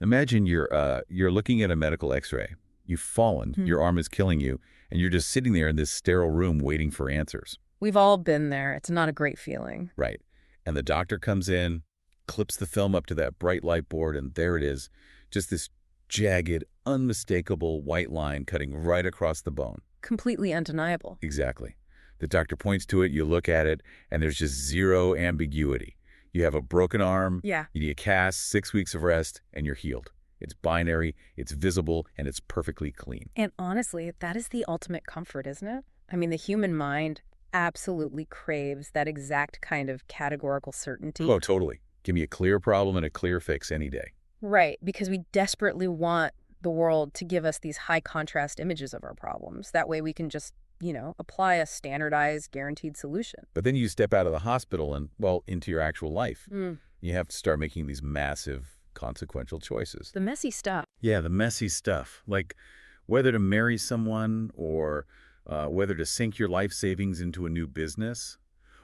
Imagine you're looking at a medical x-ray. You've fallen, your arm is killing you, and you're just sitting there in this sterile room waiting for answers. We've all been there. It's not a great feeling. Right. And the doctor comes in, clips the film up to that bright light board, and there it is. Just this jagged, unmistakable white line cutting right across the bone. Completely undeniable. Exactly. The doctor points to it, you look at it, and there's just zero ambiguity. You have a broken arm, Yeah. you need a cast, 6 weeks of rest, and you're healed. It's binary, it's visible, and it's perfectly clean. And honestly, that is the ultimate comfort, isn't it? I mean, the human mind absolutely craves that exact kind of categorical certainty. Oh, totally. Give me a clear problem and a clear fix any day. Right, because we desperately want the world to give us these high contrast images of our problems. That way we can just, apply a standardized, guaranteed solution. But then you step out of the hospital and, well, into your actual life. You have to start making these massive, consequential choices. The messy stuff. Yeah, the messy stuff, like whether to marry someone or whether to sink your life savings into a new business.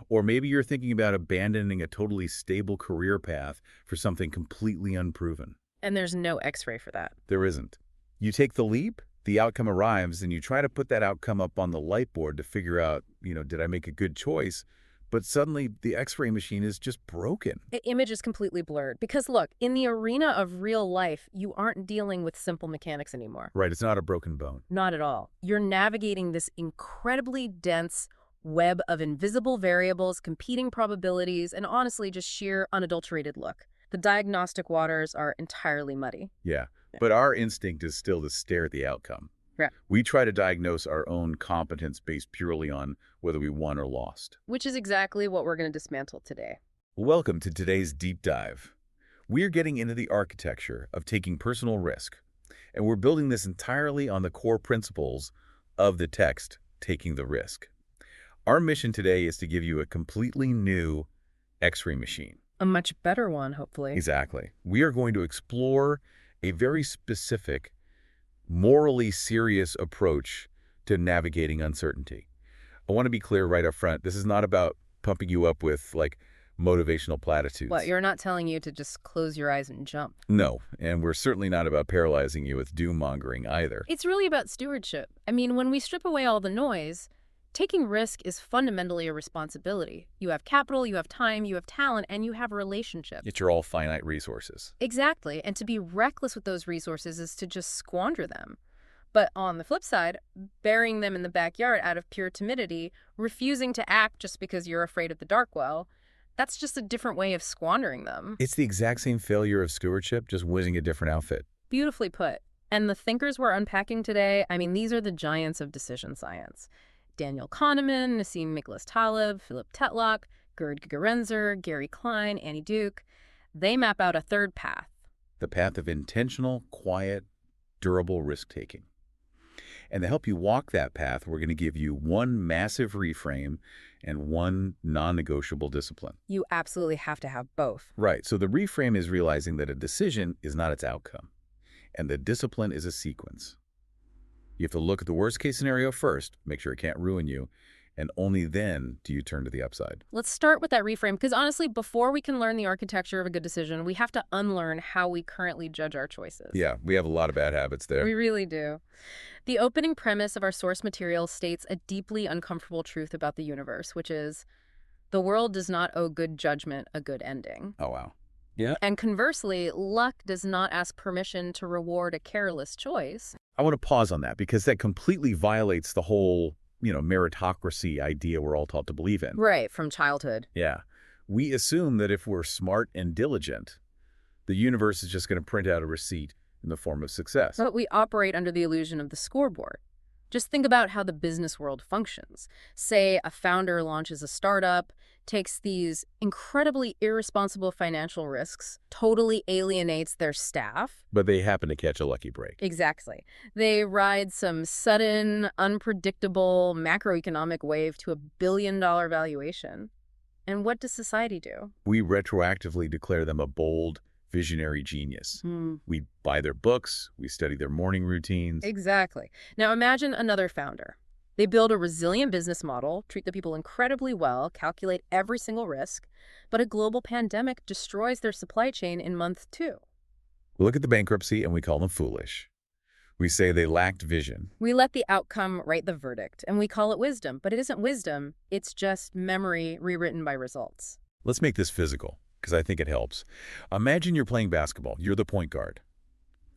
Or maybe you're thinking about abandoning a totally stable career path for something completely unproven. And there's no x-ray for that. There isn't. You take the leap, the outcome arrives, and you try to put that outcome up on the light board to figure out, did I make a good choice? But suddenly the x-ray machine is just broken. The image is completely blurred. Because look, in the arena of real life, you aren't dealing with simple mechanics anymore. Right, it's not a broken bone. Not at all. You're navigating this incredibly dense web of invisible variables, competing probabilities, and honestly, just sheer unadulterated luck. The diagnostic waters are entirely muddy. Yeah, but our instinct is still to stare at the outcome. Yeah. We try to diagnose our own competence based purely on whether we won or lost. Which is exactly what we're going to dismantle today. Welcome to today's deep dive. We're getting into the architecture of taking personal risk, and we're building this entirely on the core principles of the text, Taking the Risk. Our mission today is to give you a completely new X-ray machine. A much better one, hopefully. Exactly. We are going to explore a very specific, morally serious approach to navigating uncertainty. I want to be clear right up front. This is not about pumping you up with, motivational platitudes. What, you're not telling you to just close your eyes and jump? No, and we're certainly not about paralyzing you with doom-mongering either. It's really about stewardship. I mean, when we strip away all the noise, taking risk is fundamentally a responsibility. You have capital, you have time, you have talent, and you have a relationship. Yet you're all finite resources. Exactly. And to be reckless with those resources is to just squander them. But on the flip side, burying them in the backyard out of pure timidity, refusing to act just because you're afraid of the dark well, that's just a different way of squandering them. It's the exact same failure of stewardship, just wearing a different outfit. Beautifully put. And the thinkers we're unpacking today, these are the giants of decision science. Daniel Kahneman, Nassim Nicholas Taleb, Philip Tetlock, Gerd Gigerenzer, Gary Klein, Annie Duke. They map out a third path. The path of intentional, quiet, durable risk-taking. And to help you walk that path, we're going to give you one massive reframe and one non-negotiable discipline. You absolutely have to have both. Right. So the reframe is realizing that a decision is not its outcome, and the discipline is a sequence. You have to look at the worst-case scenario first, make sure it can't ruin you, and only then do you turn to the upside. Let's start with that reframe, because honestly, before we can learn the architecture of a good decision, we have to unlearn how we currently judge our choices. Yeah, we have a lot of bad habits there. We really do. The opening premise of our source material states a deeply uncomfortable truth about the universe, which is the world does not owe good judgment a good ending. Oh, wow. Yeah. And conversely, luck does not ask permission to reward a careless choice. I want to pause on that because that completely violates the whole meritocracy idea we're all taught to believe in. Right, from childhood. Yeah. We assume that if we're smart and diligent, the universe is just going to print out a receipt in the form of success. But we operate under the illusion of the scoreboard. Just think about how the business world functions. Say a founder launches a startup, takes these incredibly irresponsible financial risks, totally alienates their staff. But they happen to catch a lucky break. Exactly. They ride some sudden, unpredictable macroeconomic wave to $1 billion valuation. And what does society do? We retroactively declare them a bold, visionary genius. We buy their books, we study their morning routines. Exactly. Now imagine another founder. They build a resilient business model, treat the people incredibly well, calculate every single risk, but a global pandemic destroys their supply chain in month 2. We look at the bankruptcy and we call them foolish. We say they lacked vision. We let the outcome write the verdict, and we call it wisdom. But it isn't wisdom. It's just memory rewritten by results. Let's make this physical, because I think it helps. Imagine you're playing basketball. You're the point guard.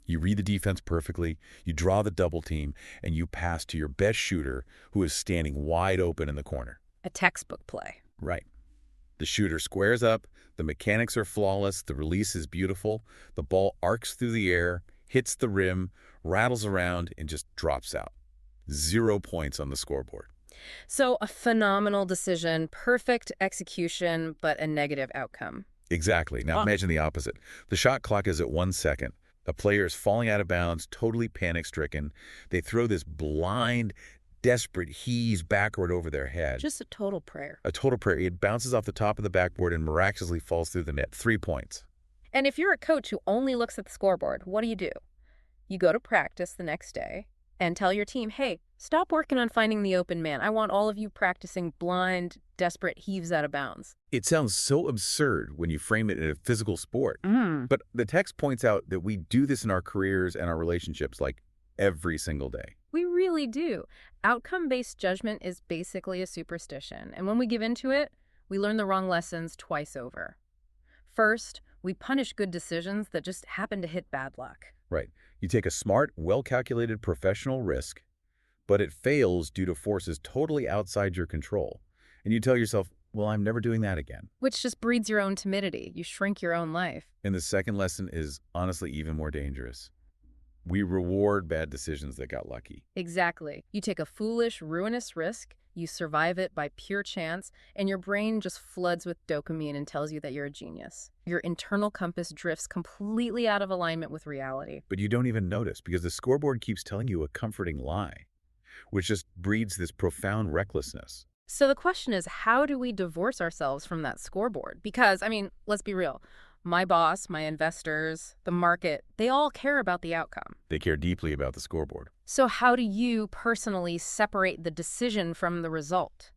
You read the defense perfectly, you draw the double team, and you pass to your best shooter who is standing wide open in the corner. A textbook play. Right. The shooter squares up, the mechanics are flawless, the release is beautiful, the ball arcs through the air, hits the rim, rattles around, and just drops out. 0 points on the scoreboard. So a phenomenal decision, perfect execution, but a negative outcome. Exactly. Now imagine the opposite. The shot clock is at 1 second. A player is falling out of bounds, totally panic-stricken. They throw this blind, desperate heave backward over their head. Just a total prayer. A total prayer. It bounces off the top of the backboard and miraculously falls through the net. 3 points. And if you're a coach who only looks at the scoreboard, what do? You go to practice the next day and tell your team, hey, stop working on finding the open man. I want all of you practicing blind, desperate heaves out of bounds. It sounds so absurd when you frame it in a physical sport. But the text points out that we do this in our careers and our relationships like every single day. We really do. Outcome-based judgment is basically a superstition. And when we give into it, we learn the wrong lessons twice over. First, we punish good decisions that just happen to hit bad luck. Right. You take a smart, well-calculated professional risk, but it fails due to forces totally outside your control. And you tell yourself, well, I'm never doing that again. Which just breeds your own timidity. You shrink your own life. And the second lesson is honestly even more dangerous. We reward bad decisions that got lucky. Exactly. You take a foolish, ruinous risk, you survive it by pure chance, and your brain just floods with dopamine and tells you that you're a genius. Your internal compass drifts completely out of alignment with reality. But you don't even notice because the scoreboard keeps telling you a comforting lie, which just breeds this profound recklessness. So the question is, how do we divorce ourselves from that scoreboard? Because, let's be real. My boss, my investors, the market, they all care about the outcome. They care deeply about the scoreboard. So how do you personally separate the decision from the result?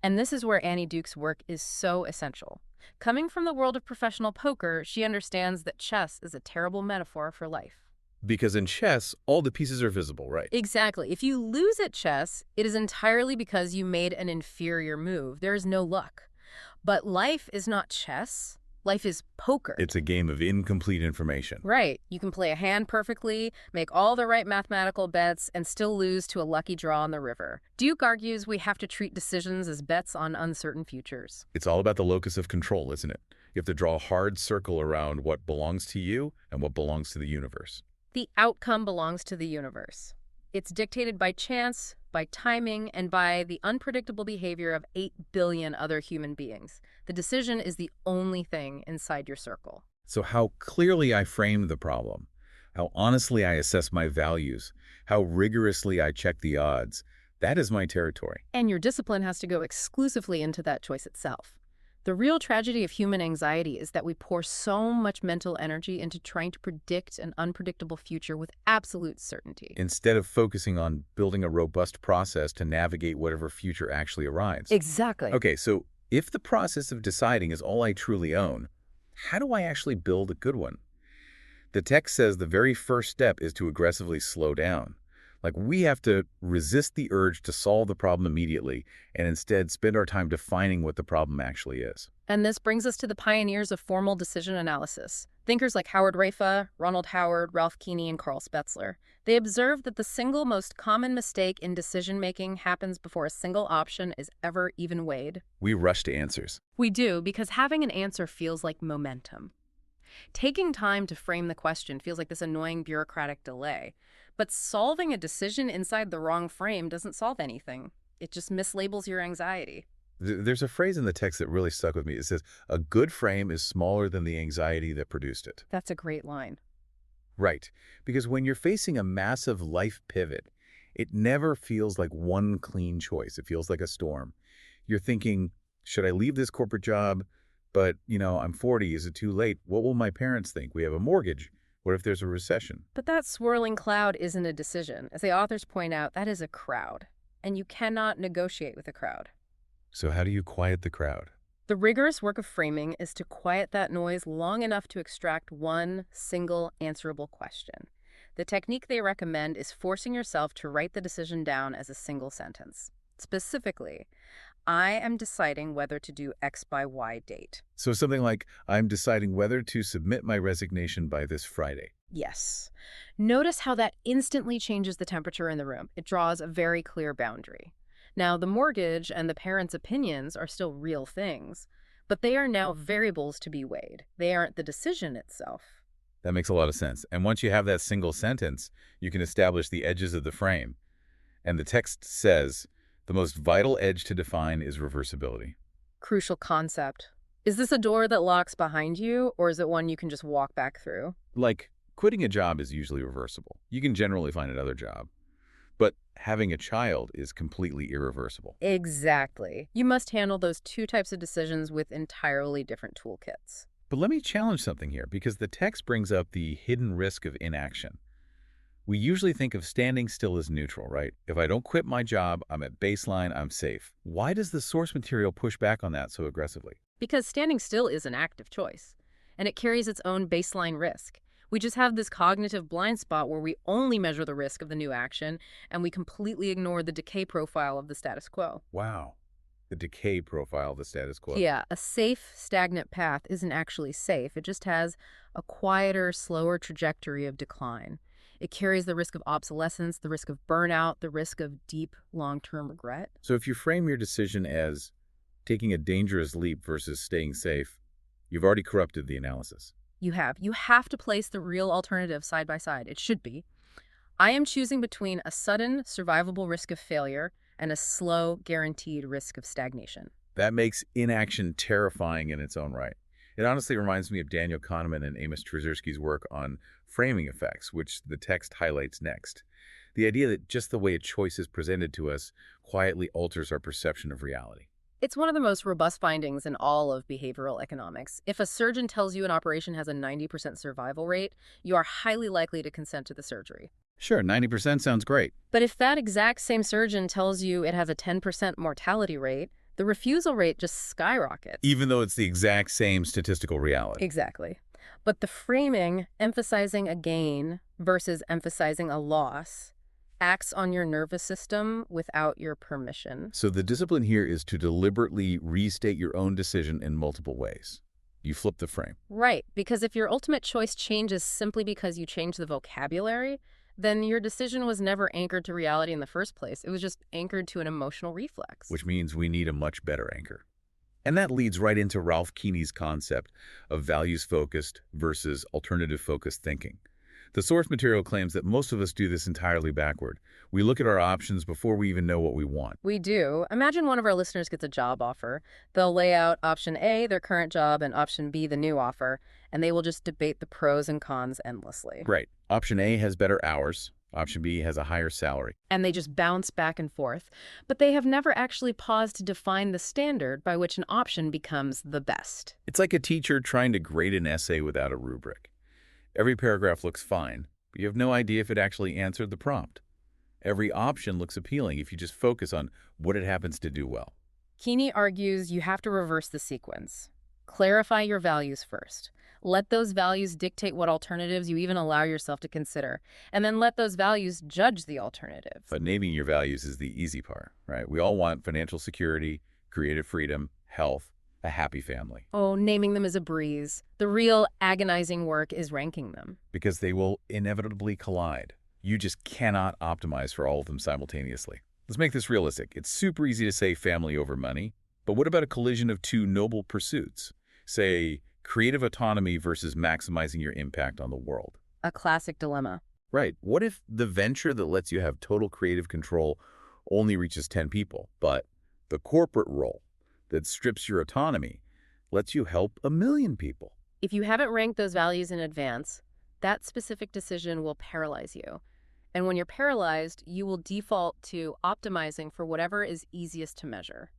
And this is where Annie Duke's work is so essential. Coming from the world of professional poker, she understands that chess is a terrible metaphor for life. Because in chess, all the pieces are visible, right? Exactly. If you lose at chess, it is entirely because you made an inferior move. There is no luck. But life is not chess. Life is poker. It's a game of incomplete information. Right. You can play a hand perfectly, make all the right mathematical bets, and still lose to a lucky draw on the river. Duke argues we have to treat decisions as bets on uncertain futures. It's all about the locus of control, isn't it? You have to draw a hard circle around what belongs to you and what belongs to the universe. The outcome belongs to the universe. It's dictated by chance, by timing, and by the unpredictable behavior of 8 billion other human beings. The decision is the only thing inside your circle. So how clearly I frame the problem, how honestly I assess my values, how rigorously I check the odds, that is my territory. And your discipline has to go exclusively into that choice itself. The real tragedy of human anxiety is that we pour so much mental energy into trying to predict an unpredictable future with absolute certainty. Instead of focusing on building a robust process to navigate whatever future actually arrives. Exactly. Okay, so if the process of deciding is all I truly own, how do I actually build a good one? The text says the very first step is to aggressively slow down. Like we have to resist the urge to solve the problem immediately and instead spend our time defining what the problem actually is. And this brings us to the pioneers of formal decision analysis. Thinkers like Howard Rafa, Ronald Howard, Ralph Keeney, and Carl Spetzler. They observed that the single most common mistake in decision-making happens before a single option is ever even weighed. We rush to answers. We do, because having an answer feels like momentum. Taking time to frame the question feels like this annoying bureaucratic delay. But solving a decision inside the wrong frame doesn't solve anything. It just mislabels your anxiety. There's a phrase in the text that really stuck with me. It says, a good frame is smaller than the anxiety that produced it. That's a great line. Right. Because when you're facing a massive life pivot, it never feels like one clean choice. It feels like a storm. You're thinking, should I leave this corporate job? But, I'm 40. Is it too late? What will my parents think? We have a mortgage. What if there's a recession? But that swirling cloud isn't a decision. As the authors point out, that is a crowd. And you cannot negotiate with a crowd. So how do you quiet the crowd? The rigorous work of framing is to quiet that noise long enough to extract one single answerable question. The technique they recommend is forcing yourself to write the decision down as a single sentence. Specifically, I am deciding whether to do X by Y date. So something like, I'm deciding whether to submit my resignation by this Friday. Yes. Notice how that instantly changes the temperature in the room. It draws a very clear boundary. Now, the mortgage and the parents' opinions are still real things, but they are now variables to be weighed. They aren't the decision itself. That makes a lot of sense. And once you have that single sentence, you can establish the edges of the frame. And the text says, the most vital edge to define is reversibility. Crucial concept. Is this a door that locks behind you, or is it one you can just walk back through? Like, quitting a job is usually reversible. You can generally find another job. But having a child is completely irreversible. Exactly. You must handle those two types of decisions with entirely different toolkits. But let me challenge something here, because the text brings up the hidden risk of inaction. We usually think of standing still as neutral, right? If I don't quit my job, I'm at baseline, I'm safe. Why does the source material push back on that so aggressively? Because standing still is an active choice, and it carries its own baseline risk. We just have this cognitive blind spot where we only measure the risk of the new action, and we completely ignore the decay profile of the status quo. Wow. The decay profile of the status quo. Yeah, a safe, stagnant path isn't actually safe. It just has a quieter, slower trajectory of decline. It carries the risk of obsolescence, the risk of burnout, the risk of deep, long-term regret. So if you frame your decision as taking a dangerous leap versus staying safe, you've already corrupted the analysis. You have to place the real alternative side by side. It should be. I am choosing between a sudden, survivable risk of failure and a slow, guaranteed risk of stagnation. That makes inaction terrifying in its own right. It honestly reminds me of Daniel Kahneman and Amos Tversky's work on framing effects, which the text highlights next. The idea that just the way a choice is presented to us quietly alters our perception of reality. It's one of the most robust findings in all of behavioral economics. If a surgeon tells you an operation has a 90% survival rate, you are highly likely to consent to the surgery. Sure, 90% sounds great. But if that exact same surgeon tells you it has a 10% mortality rate, the refusal rate just skyrockets. Even though it's the exact same statistical reality. Exactly. But the framing, emphasizing a gain versus emphasizing a loss, acts on your nervous system without your permission. So the discipline here is to deliberately restate your own decision in multiple ways. You flip the frame. Right, because if your ultimate choice changes simply because you change the vocabulary, then your decision was never anchored to reality in the first place. It was just anchored to an emotional reflex. Which means we need a much better anchor. And that leads right into Ralph Keeney's concept of values-focused versus alternative-focused thinking. The source material claims that most of us do this entirely backward. We look at our options before we even know what we want. We do. Imagine one of our listeners gets a job offer. They'll lay out option A, their current job, and option B, the new offer, and they will just debate the pros and cons endlessly. Right. Option A has better hours. Option B has a higher salary. And they just bounce back and forth. But they have never actually paused to define the standard by which an option becomes the best. It's like a teacher trying to grade an essay without a rubric. Every paragraph looks fine, but you have no idea if it actually answered the prompt. Every option looks appealing if you just focus on what it happens to do well. Keeney argues you have to reverse the sequence. Clarify your values first. Let those values dictate what alternatives you even allow yourself to consider, and then let those values judge the alternative. But naming your values is the easy part, right? We all want financial security, creative freedom, health, a happy family. Oh, naming them is a breeze. The real agonizing work is ranking them. Because they will inevitably collide. You just cannot optimize for all of them simultaneously. Let's make this realistic. It's super easy to say family over money, but what about a collision of two noble pursuits? Say, creative autonomy versus maximizing your impact on the world. A classic dilemma. Right. What if the venture that lets you have total creative control only reaches 10 people, but the corporate role that strips your autonomy lets you help 1 million people? If you haven't ranked those values in advance, that specific decision will paralyze you. And when you're paralyzed, you will default to optimizing for whatever is easiest to measure.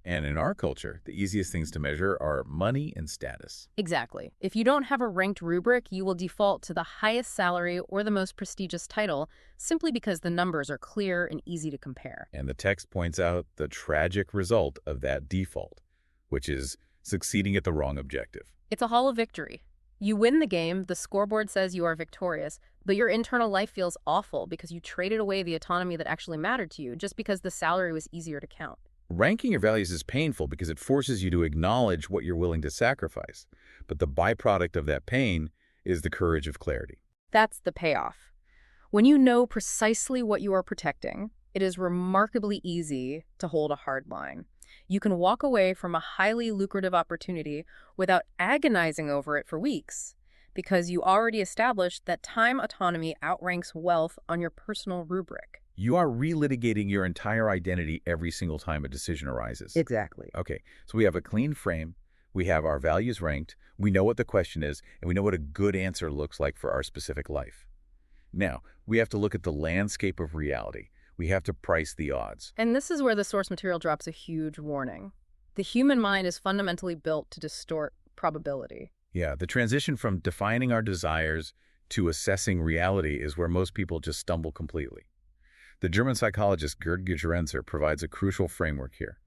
And in our culture, the easiest things to measure are money and status. Exactly. If you don't have a ranked rubric, you will default to the highest salary or the most prestigious title simply because the numbers are clear and easy to compare. And the text points out the tragic result of that default, which is succeeding at the wrong objective. It's a hollow victory. You win the game, the scoreboard says you are victorious, but your internal life feels awful because you traded away the autonomy that actually mattered to you just because the salary was easier to count. Ranking your values is painful because it forces you to acknowledge what you're willing to sacrifice. But the byproduct of that pain is the courage of clarity. That's the payoff. When you know precisely what you are protecting, it is remarkably easy to hold a hard line. You can walk away from a highly lucrative opportunity without agonizing over it for weeks because you already established that time autonomy outranks wealth on your personal rubric. You are relitigating your entire identity every single time a decision arises. Exactly. Okay, so we have a clean frame, we have our values ranked, we know what the question is, and we know what a good answer looks like for our specific life. Now, we have to look at the landscape of reality. We have to price the odds. And this is where the source material drops a huge warning. The human mind is fundamentally built to distort probability. Yeah, the transition from defining our desires to assessing reality is where most people just stumble completely. The German psychologist Gerd Gigerenzer provides a crucial framework here.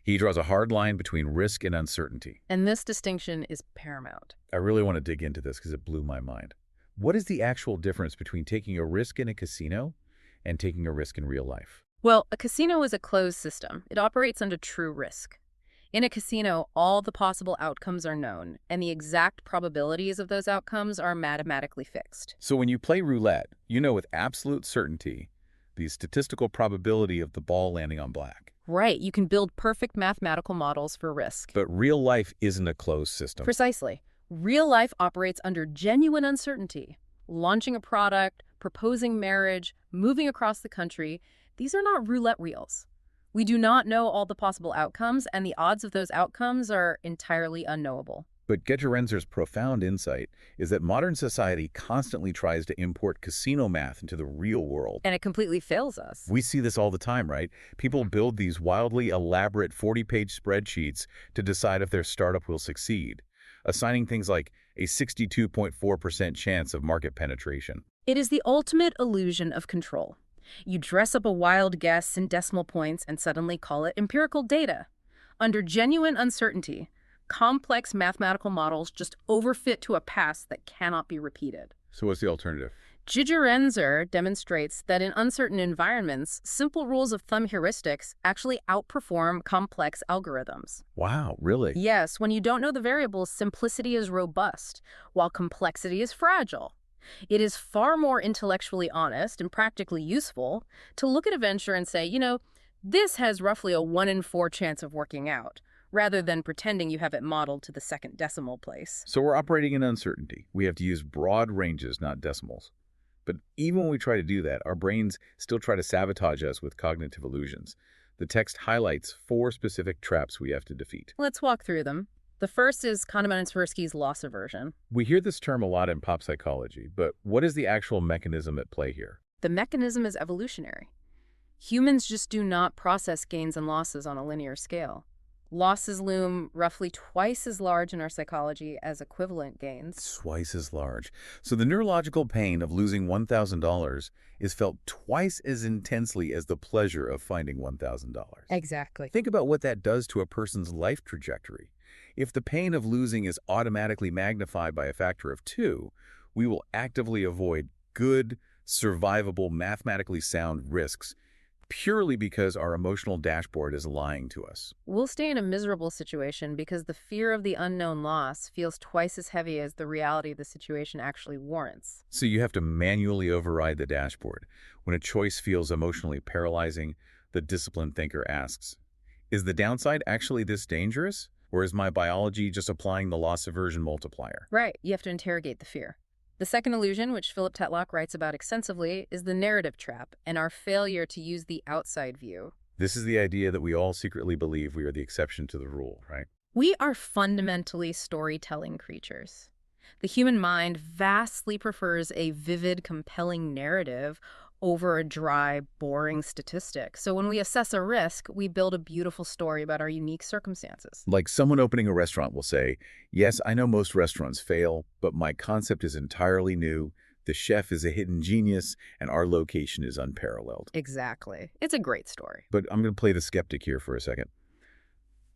He draws a hard line between risk and uncertainty. And this distinction is paramount. I really want to dig into this because it blew my mind. What is the actual difference between taking a risk in a casino and taking a risk in real life? Well, a casino is a closed system. It operates under true risk. In a casino, all the possible outcomes are known, and the exact probabilities of those outcomes are mathematically fixed. So when you play roulette, you know with absolute certainty the statistical probability of the ball landing on black. Right, you can build perfect mathematical models for risk. But real life isn't a closed system. Precisely. Real life operates under genuine uncertainty. Launching a product, proposing marriage, moving across the country, these are not roulette wheels. We do not know all the possible outcomes, and the odds of those outcomes are entirely unknowable. But Gigerenzer's profound insight is that modern society constantly tries to import casino math into the real world. And it completely fails us. We see this all the time, right? People build these wildly elaborate 40-page spreadsheets to decide if their startup will succeed, assigning things like a 62.4% chance of market penetration. It is the ultimate illusion of control. You dress up a wild guess in decimal points and suddenly call it empirical data. Under genuine uncertainty, complex mathematical models just overfit to a past that cannot be repeated. So what's the alternative? Gigerenzer demonstrates that in uncertain environments, simple rules of thumb heuristics actually outperform complex algorithms. Wow, really? Yes, when you don't know the variables, simplicity is robust, while complexity is fragile. It is far more intellectually honest and practically useful to look at a venture and say, this has roughly a 1 in 4 chance of working out, rather than pretending you have it modeled to the second decimal place. So we're operating in uncertainty. We have to use broad ranges, not decimals. But even when we try to do that, our brains still try to sabotage us with cognitive illusions. The text highlights 4 specific traps we have to defeat. Let's walk through them. The first is Kahneman and Tversky's loss aversion. We hear this term a lot in pop psychology, but what is the actual mechanism at play here? The mechanism is evolutionary. Humans just do not process gains and losses on a linear scale. Losses loom roughly twice as large in our psychology as equivalent gains. Twice as large. So the neurological pain of losing $1,000 is felt twice as intensely as the pleasure of finding $1,000. Exactly. Think about what that does to a person's life trajectory. If the pain of losing is automatically magnified by a factor of 2, we will actively avoid good, survivable, mathematically sound risks purely because our emotional dashboard is lying to us. We'll stay in a miserable situation because the fear of the unknown loss feels twice as heavy as the reality of the situation actually warrants. So you have to manually override the dashboard. When a choice feels emotionally paralyzing, the disciplined thinker asks, is the downside actually this dangerous? Or is my biology just applying the loss aversion multiplier? Right, you have to interrogate the fear. The second illusion, which Philip Tetlock writes about extensively, is the narrative trap and our failure to use the outside view. This is the idea that we all secretly believe we are the exception to the rule, right? We are fundamentally storytelling creatures. The human mind vastly prefers a vivid, compelling narrative over a dry, boring statistic. So when we assess a risk, we build a beautiful story about our unique circumstances. Like someone opening a restaurant will say, yes, I know most restaurants fail, but my concept is entirely new. The chef is a hidden genius, and our location is unparalleled. Exactly. It's a great story. But I'm going to play the skeptic here for a second.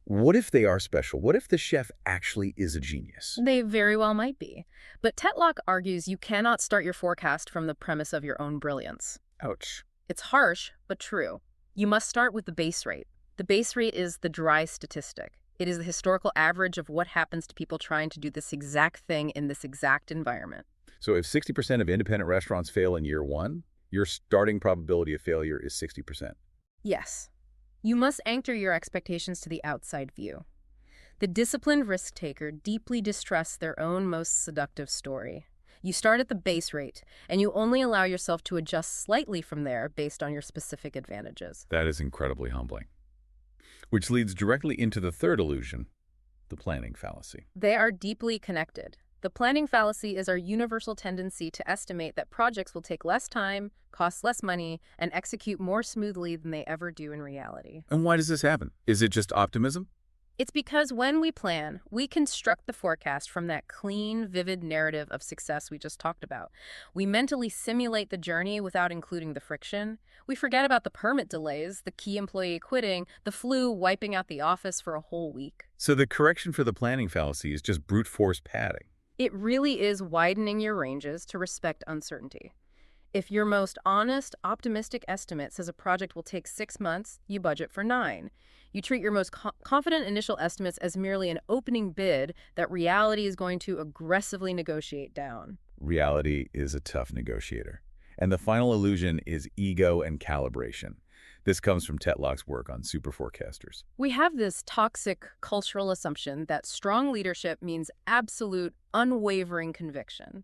What if they are special? What if the chef actually is a genius? They very well might be. But Tetlock argues you cannot start your forecast from the premise of your own brilliance. Ouch. It's harsh, but true. You must start with the base rate. The base rate is the dry statistic. It is the historical average of what happens to people trying to do this exact thing in this exact environment. So if 60% of independent restaurants fail in year one, your starting probability of failure is 60%. Yes. You must anchor your expectations to the outside view. The disciplined risk-taker deeply distrusts their own most seductive story. You start at the base rate, and you only allow yourself to adjust slightly from there based on your specific advantages. That is incredibly humbling. Which leads directly into the third illusion, the planning fallacy. They are deeply connected. The planning fallacy is our universal tendency to estimate that projects will take less time, cost less money, and execute more smoothly than they ever do in reality. And why does this happen? Is it just optimism? It's because when we plan, we construct the forecast from that clean, vivid narrative of success we just talked about. We mentally simulate the journey without including the friction. We forget about the permit delays, the key employee quitting, the flu wiping out the office for a whole week. So the correction for the planning fallacy is just brute force padding. It really is widening your ranges to respect uncertainty. If your most honest, optimistic estimate says a project will take 6 months, you budget for 9. You treat your most confident initial estimates as merely an opening bid that reality is going to aggressively negotiate down. Reality is a tough negotiator. And the final illusion is ego and calibration. This comes from Tetlock's work on super forecasters. We have this toxic cultural assumption that strong leadership means absolute, unwavering conviction.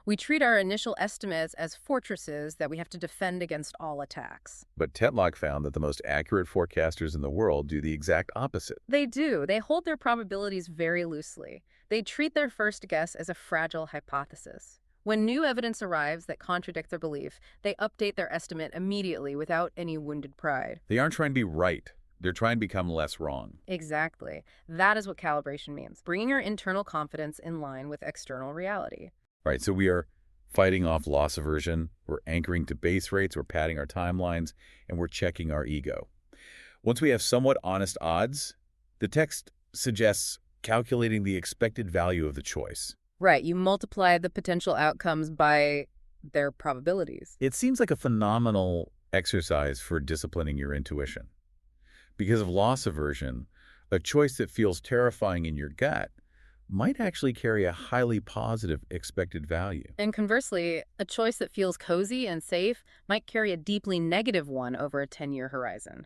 We treat our initial estimates as fortresses that we have to defend against all attacks. But Tetlock found that the most accurate forecasters in the world do the exact opposite. They do. They hold their probabilities very loosely. They treat their first guess as a fragile hypothesis. When new evidence arrives that contradicts their belief, they update their estimate immediately without any wounded pride. They aren't trying to be right. They're trying to become less wrong. Exactly. That is what calibration means, bringing your internal confidence in line with external reality. Right, so we are fighting off loss aversion, we're anchoring to base rates, we're padding our timelines, and we're checking our ego. Once we have somewhat honest odds, the text suggests calculating the expected value of the choice. Right, you multiply the potential outcomes by their probabilities. It seems like a phenomenal exercise for disciplining your intuition. Because of loss aversion, a choice that feels terrifying in your gut might actually carry a highly positive expected value. And conversely, a choice that feels cozy and safe might carry a deeply negative one over a 10-year horizon.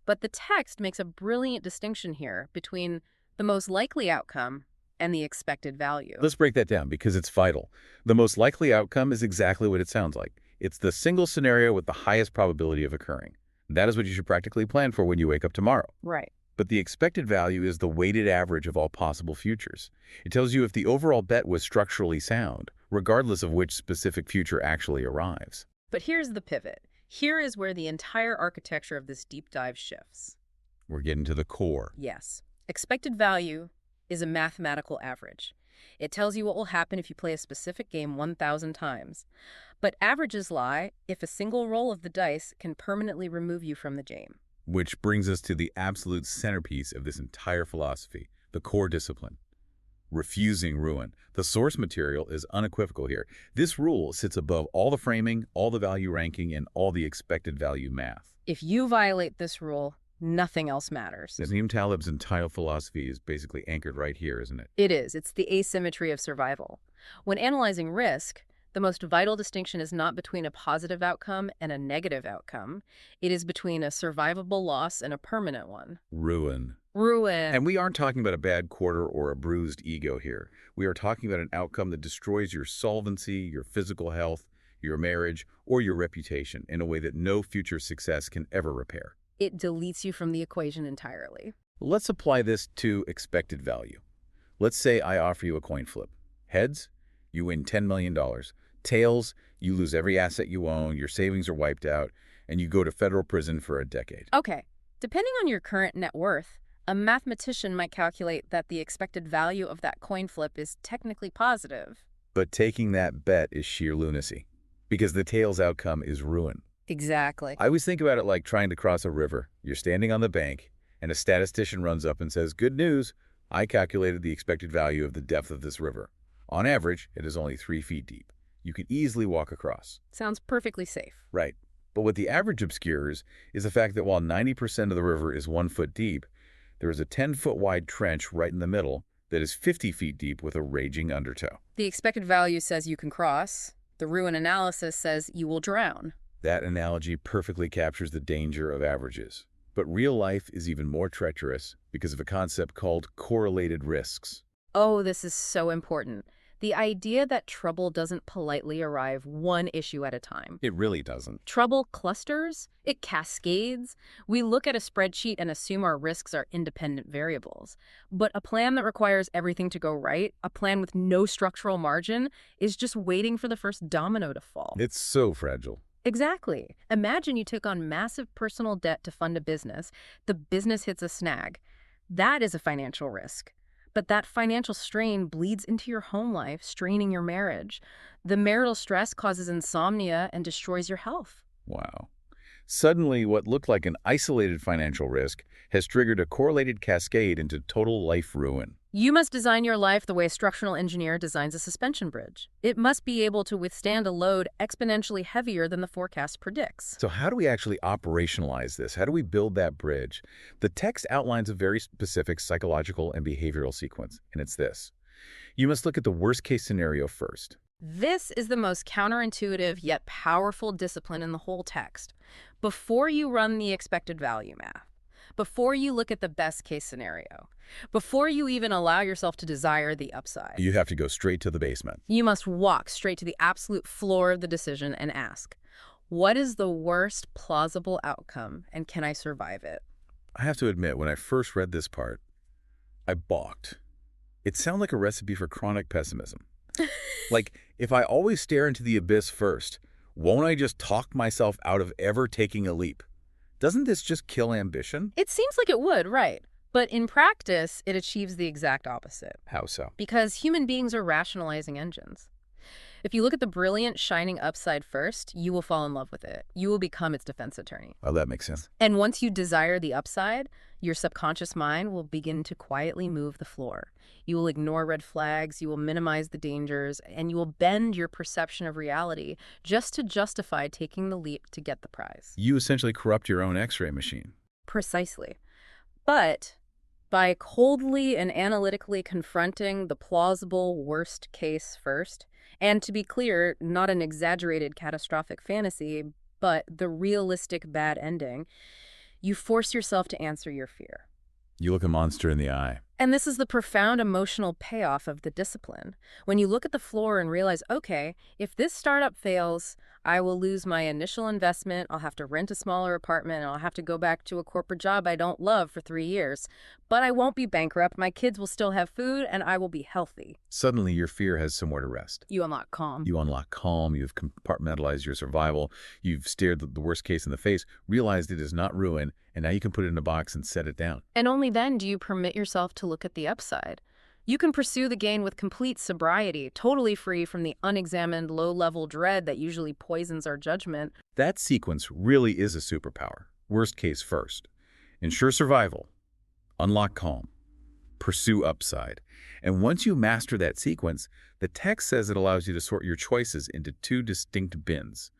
But the text makes a brilliant distinction here between the most likely outcome and the expected value. Let's break that down because it's vital. The most likely outcome is exactly what it sounds like. It's the single scenario with the highest probability of occurring. That is what you should practically plan for when you wake up tomorrow. Right. But the expected value is the weighted average of all possible futures. It tells you if the overall bet was structurally sound, regardless of which specific future actually arrives. But here's the pivot. Here is where the entire architecture of this deep dive shifts. We're getting to the core. Yes. Expected value is a mathematical average. It tells you what will happen if you play a specific game 1,000 times. But averages lie if a single roll of the dice can permanently remove you from the game. Which brings us to the absolute centerpiece of this entire philosophy, the core discipline. Refusing ruin. The source material is unequivocal here. This rule sits above all the framing, all the value ranking, and all the expected value math. If you violate this rule, nothing else matters. Nassim Taleb's entire philosophy is basically anchored right here, isn't it? It is. It's the asymmetry of survival. When analyzing risk, the most vital distinction is not between a positive outcome and a negative outcome. It is between a survivable loss and a permanent one. Ruin. Ruin. And we aren't talking about a bad quarter or a bruised ego here. We are talking about an outcome that destroys your solvency, your physical health, your marriage, or your reputation in a way that no future success can ever repair. It deletes you from the equation entirely. Let's apply this to expected value. Let's say I offer you a coin flip. Heads, you win $10 million. Tails, you lose every asset you own, your savings are wiped out, and you go to federal prison for a decade. Okay. Depending on your current net worth, a mathematician might calculate that the expected value of that coin flip is technically positive. But taking that bet is sheer lunacy, because the tails outcome is ruin. Exactly. I always think about it like trying to cross a river. You're standing on the bank, and a statistician runs up and says, "Good news, I calculated the expected value of the depth of this river. On average, it is only 3 feet deep. You can easily walk across." Sounds perfectly safe. Right. But what the average obscures is the fact that while 90% of the river is 1 foot deep, there is a 10-foot wide trench right in the middle that is 50 feet deep with a raging undertow. The expected value says you can cross. The ruin analysis says you will drown. That analogy perfectly captures the danger of averages. But real life is even more treacherous because of a concept called correlated risks. Oh, this is so important. The idea that trouble doesn't politely arrive one issue at a time. It really doesn't. Trouble clusters, it cascades. We look at a spreadsheet and assume our risks are independent variables. But a plan that requires everything to go right, a plan with no structural margin, is just waiting for the first domino to fall. It's so fragile. Exactly. Imagine you took on massive personal debt to fund a business. The business hits a snag. That is a financial risk. But that financial strain bleeds into your home life, straining your marriage. The marital stress causes insomnia and destroys your health. Wow. Suddenly, what looked like an isolated financial risk has triggered a correlated cascade into total life ruin. You must design your life the way a structural engineer designs a suspension bridge. It must be able to withstand a load exponentially heavier than the forecast predicts. So how do we actually operationalize this? How do we build that bridge? The text outlines a very specific psychological and behavioral sequence, and it's this. You must look at the worst-case scenario first. This is the most counterintuitive yet powerful discipline in the whole text. Before you run the expected value math, before you look at the best-case scenario, before you even allow yourself to desire the upside, You have to go straight to the basement. you must walk straight to the absolute floor of the decision and ask, what is the worst plausible outcome, and can I survive it? I have to admit, when I first read this part, I balked. It sounded like a recipe for chronic pessimism. Like, if I always stare into the abyss first, won't I just talk myself out of ever taking a leap? Doesn't this just kill ambition? It seems like it would, right? But in practice, it achieves the exact opposite. How so? Because human beings are rationalizing engines. If you look at the brilliant, shining upside first, you will fall in love with it. You will become its defense attorney. Oh, that makes sense. And once you desire the upside, your subconscious mind will begin to quietly move the floor. You will ignore red flags, you will minimize the dangers, and you will bend your perception of reality just to justify taking the leap to get the prize. You essentially corrupt your own X-ray machine. Precisely. But by coldly and analytically confronting the plausible worst case first, and to be clear, not an exaggerated catastrophic fantasy, but the realistic bad ending, you force yourself to answer your fear. You look a monster in the eye. And this is the profound emotional payoff of the discipline. When you look at the floor and realize, okay, if this startup fails, I will lose my initial investment, I'll have to rent a smaller apartment, and I'll have to go back to a corporate job I don't love for 3 years. But I won't be bankrupt, my kids will still have food, and I will be healthy. Suddenly, your fear has somewhere to rest. You unlock calm. You unlock calm, you've compartmentalized your survival, you've stared the worst case in the face, realized it is not ruin, and now you can put it in a box and set it down. And only then do you permit yourself to look at the upside. You can pursue the gain with complete sobriety, totally free from the unexamined low-level dread that usually poisons our judgment. That sequence really is a superpower. Worst case first. Ensure survival. Unlock calm. Pursue upside. And once you master that sequence, the text says it allows you to sort your choices into 2 distinct bins: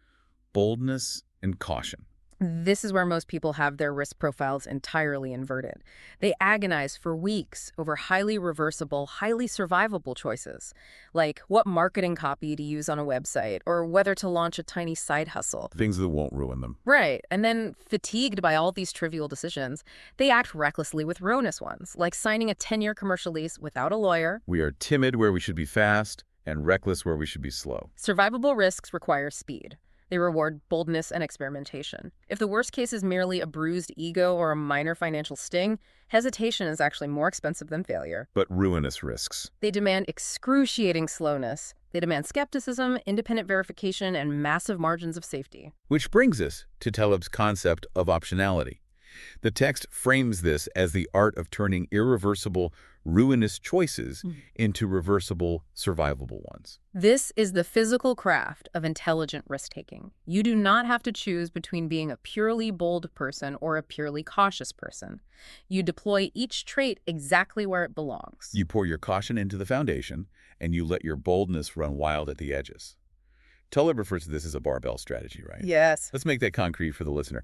boldness and caution. This is where most people have their risk profiles entirely inverted. They agonize for weeks over highly reversible, highly survivable choices, like what marketing copy to use on a website or whether to launch a tiny side hustle. Things that won't ruin them. Right. And then, fatigued by all these trivial decisions, they act recklessly with ruinous ones, like signing a 10-year commercial lease without a lawyer. We are timid where we should be fast and reckless where we should be slow. Survivable risks require speed. They reward boldness and experimentation. If the worst case is merely a bruised ego or a minor financial sting, hesitation is actually more expensive than failure. But ruinous risks. They demand excruciating slowness. They demand skepticism, independent verification, and massive margins of safety. Which brings us to Taleb's concept of optionality. The text frames this as the art of turning irreversible, ruinous choices into reversible, survivable ones. This is the physical craft of intelligent risk-taking. You do not have to choose between being a purely bold person or a purely cautious person. You deploy each trait exactly where it belongs. You pour your caution into the foundation, and you let your boldness run wild at the edges. Taleb refers to this as a barbell strategy, right? Yes. Let's make that concrete for the listener.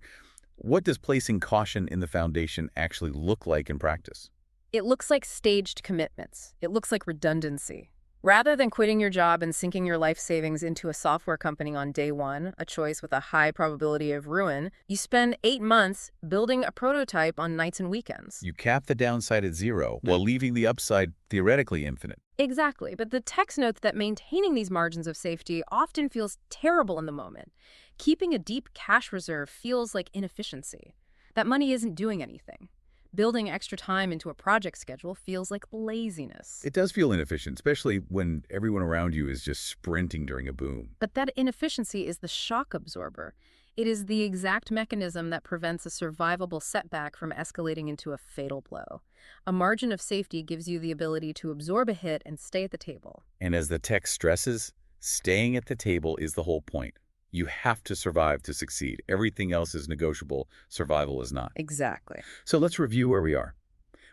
What does placing caution in the foundation actually look like in practice? It looks like staged commitments. It looks like redundancy. Rather than quitting your job and sinking your life savings into a software company on day one, a choice with a high probability of ruin, you spend 8 months building a prototype on nights and weekends. You cap the downside at zero while leaving the upside theoretically infinite. Exactly, but the text notes that maintaining these margins of safety often feels terrible in the moment. Keeping a deep cash reserve feels like inefficiency. That money isn't doing anything. Building extra time into a project schedule feels like laziness. It does feel inefficient, especially when everyone around you is just sprinting during a boom. But that inefficiency is the shock absorber. It is the exact mechanism that prevents a survivable setback from escalating into a fatal blow. A margin of safety gives you the ability to absorb a hit and stay at the table. And as the text stresses, staying at the table is the whole point. You have to survive to succeed. Everything else is negotiable. Survival is not. Exactly. So let's review where we are.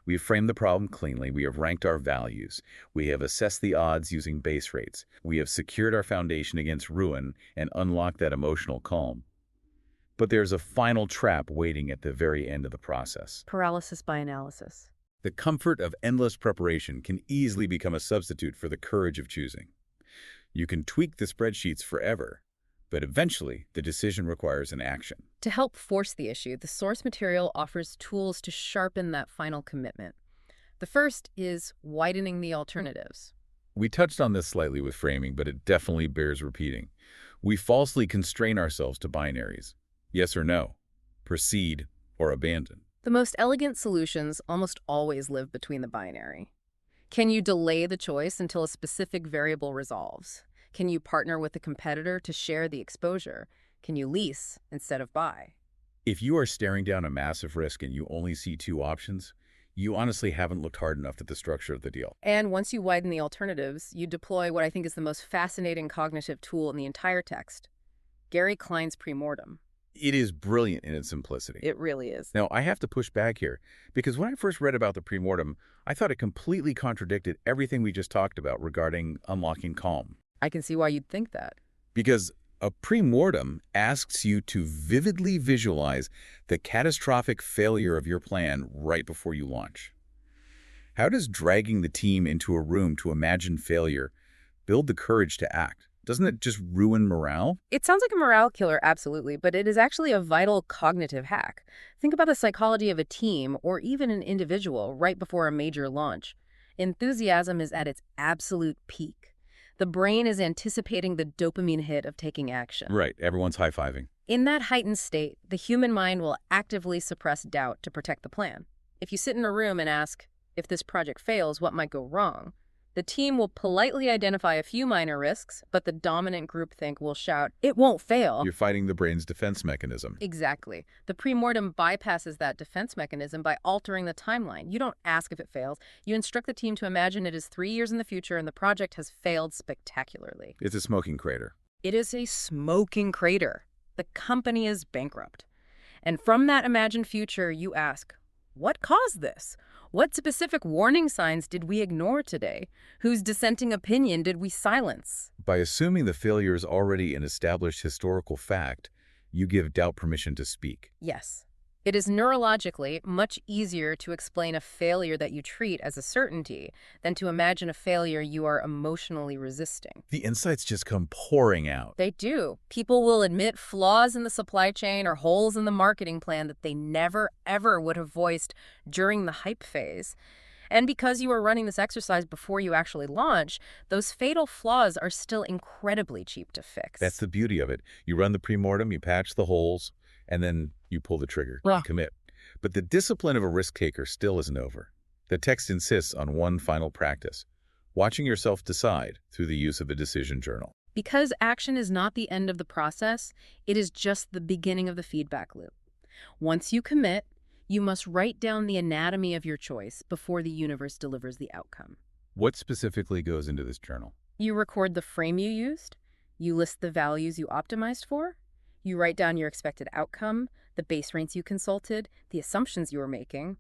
We have framed the problem cleanly. We have ranked our values. We have assessed the odds using base rates. We have secured our foundation against ruin and unlocked that emotional calm. But there's a final trap waiting at the very end of the process. Paralysis by analysis. The comfort of endless preparation can easily become a substitute for the courage of choosing. You can tweak the spreadsheets forever, but eventually the decision requires an action. To help force the issue, the source material offers tools to sharpen that final commitment. The first is widening the alternatives. We touched on this slightly with framing, but it definitely bears repeating. We falsely constrain ourselves to binaries. Yes or no, proceed or abandon. The most elegant solutions almost always live between the binary. Can you delay the choice until a specific variable resolves? Can you partner with a competitor to share the exposure? Can you lease instead of buy? If you are staring down a massive risk and you only see 2 options, you honestly haven't looked hard enough at the structure of the deal. And once you widen the alternatives, you deploy what I think is the most fascinating cognitive tool in the entire text, Gary Klein's premortem. It is brilliant in its simplicity. It really is. Now, I have to push back here, because when I first read about the premortem, I thought it completely contradicted everything we just talked about regarding unlocking calm. I can see why you'd think that. Because a premortem asks you to vividly visualize the catastrophic failure of your plan right before you launch. How does dragging the team into a room to imagine failure build the courage to act? Doesn't it just ruin morale? It sounds like a morale killer, absolutely, but it is actually a vital cognitive hack. Think about the psychology of a team or even an individual right before a major launch. Enthusiasm is at its absolute peak. The brain is anticipating the dopamine hit of taking action. Right, everyone's high-fiving. In that heightened state, the human mind will actively suppress doubt to protect the plan. If you sit in a room and ask, if this project fails, what might go wrong? The team will politely identify a few minor risks, but the dominant groupthink will shout, it won't fail. You're fighting the brain's defense mechanism. Exactly. The premortem bypasses that defense mechanism by altering the timeline. You don't ask if it fails. You instruct the team to imagine it is 3 years in the future and the project has failed spectacularly. It's a smoking crater. It is a smoking crater. The company is bankrupt. And from that imagined future, you ask, what caused this? What specific warning signs did we ignore today? Whose dissenting opinion did we silence? By assuming the failure is already an established historical fact, you give doubt permission to speak. Yes. It is neurologically much easier to explain a failure that you treat as a certainty than to imagine a failure you are emotionally resisting. The insights just come pouring out. They do. People will admit flaws in the supply chain or holes in the marketing plan that they never, ever would have voiced during the hype phase. And because you are running this exercise before you actually launch, those fatal flaws are still incredibly cheap to fix. That's the beauty of it. You run the premortem, you patch the holes, and then you pull the trigger, commit. But the discipline of a risk taker still isn't over. The text insists on one final practice, watching yourself decide through the use of a decision journal. Because action is not the end of the process, it is just the beginning of the feedback loop. Once you commit, You must write down the anatomy of your choice before the universe delivers the outcome. What specifically goes into this journal? You record the frame you used, you list the values you optimized for, you write down your expected outcome, the base rates you consulted, the assumptions you were making,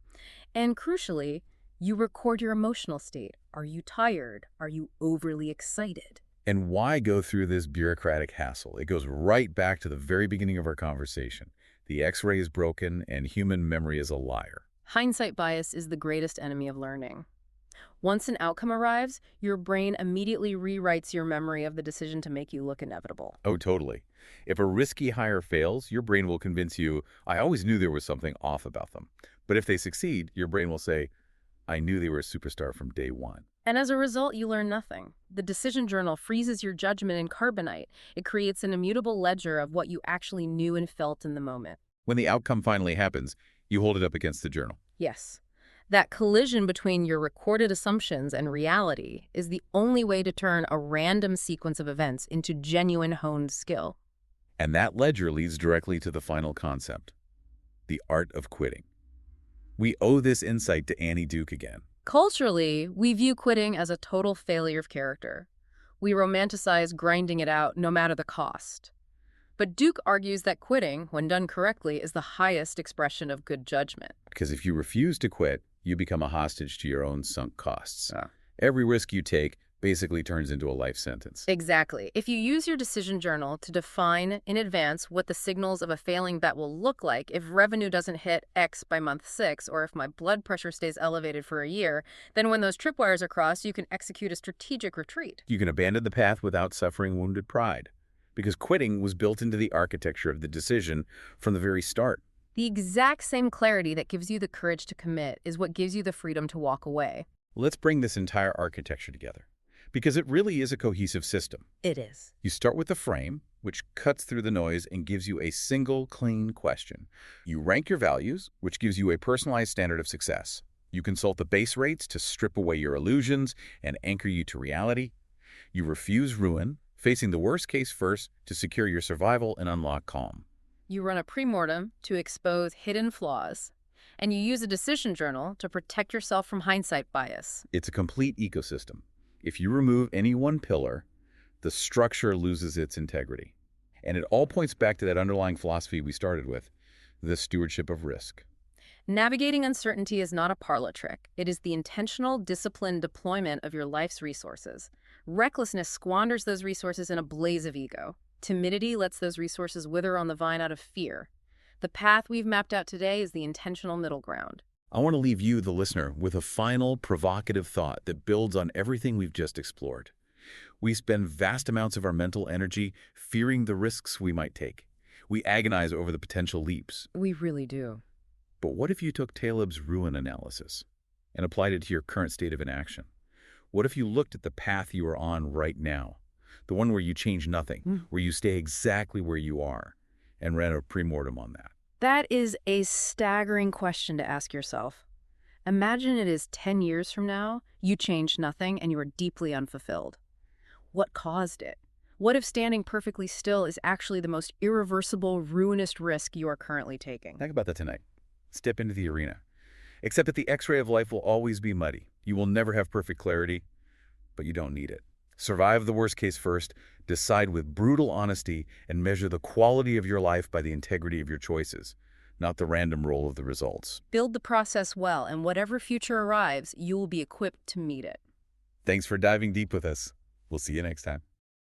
and crucially, you record your emotional state. Are you tired? Are you overly excited? And why go through this bureaucratic hassle? It goes right back to the very beginning of our conversation. The X-ray is broken and human memory is a liar. Hindsight bias is the greatest enemy of learning. Once an outcome arrives, your brain immediately rewrites your memory of the decision to make you look inevitable. Oh, totally. If a risky hire fails, your brain will convince you, I always knew there was something off about them. But if they succeed, your brain will say, I knew they were a superstar from day one. And as a result, you learn nothing. The decision journal freezes your judgment in carbonite. It creates an immutable ledger of what you actually knew and felt in the moment. When the outcome finally happens, you hold it up against the journal. Yes. That collision between your recorded assumptions and reality is the only way to turn a random sequence of events into genuine honed skill. And that ledger leads directly to the final concept, the art of quitting. We owe this insight to Annie Duke again. Culturally, we view quitting as a total failure of character. We romanticize grinding it out no matter the cost. But Duke argues that quitting, when done correctly, is the highest expression of good judgment. Because if you refuse to quit, you become a hostage to your own sunk costs. Ah. Every risk you take basically turns into a life sentence. Exactly. If you use your decision journal to define in advance what the signals of a failing bet will look like, if revenue doesn't hit X by month 6, or if my blood pressure stays elevated for a year, then when those tripwires are crossed, you can execute a strategic retreat. You can abandon the path without suffering wounded pride. Because quitting was built into the architecture of the decision from the very start. The exact same clarity that gives you the courage to commit is what gives you the freedom to walk away. Let's bring this entire architecture together. Because it really is a cohesive system. It is. You start with the frame, which cuts through the noise and gives you a single, clean question. You rank your values, which gives you a personalized standard of success. You consult the base rates to strip away your illusions and anchor you to reality. You refuse ruin, facing the worst case first to secure your survival and unlock calm. You run a premortem to expose hidden flaws, and you use a decision journal to protect yourself from hindsight bias. It's a complete ecosystem. If you remove any one pillar, the structure loses its integrity. And it all points back to that underlying philosophy we started with, the stewardship of risk. Navigating uncertainty is not a parlor trick. It is the intentional, disciplined deployment of your life's resources. Recklessness squanders those resources in a blaze of ego. Timidity lets those resources wither on the vine out of fear. The path we've mapped out today is the intentional middle ground. I want to leave you, the listener, with a final provocative thought that builds on everything we've just explored. We spend vast amounts of our mental energy fearing the risks we might take. We agonize over the potential leaps. We really do. But what if you took Taleb's ruin analysis and applied it to your current state of inaction? What if you looked at the path you are on right now, the one where you change nothing, where you stay exactly where you are, and ran a premortem on that? That is a staggering question to ask yourself. Imagine it is 10 years from now, you changed nothing, and you are deeply unfulfilled. What caused it? What if standing perfectly still is actually the most irreversible, ruinous risk you are currently taking? Think about that tonight. Step into the arena. Except that the X-ray of life will always be muddy. You will never have perfect clarity, but you don't need it. Survive the worst case first, decide with brutal honesty, and measure the quality of your life by the integrity of your choices, not the random roll of the results. Build the process well, and whatever future arrives, you will be equipped to meet it. Thanks for diving deep with us. We'll see you next time.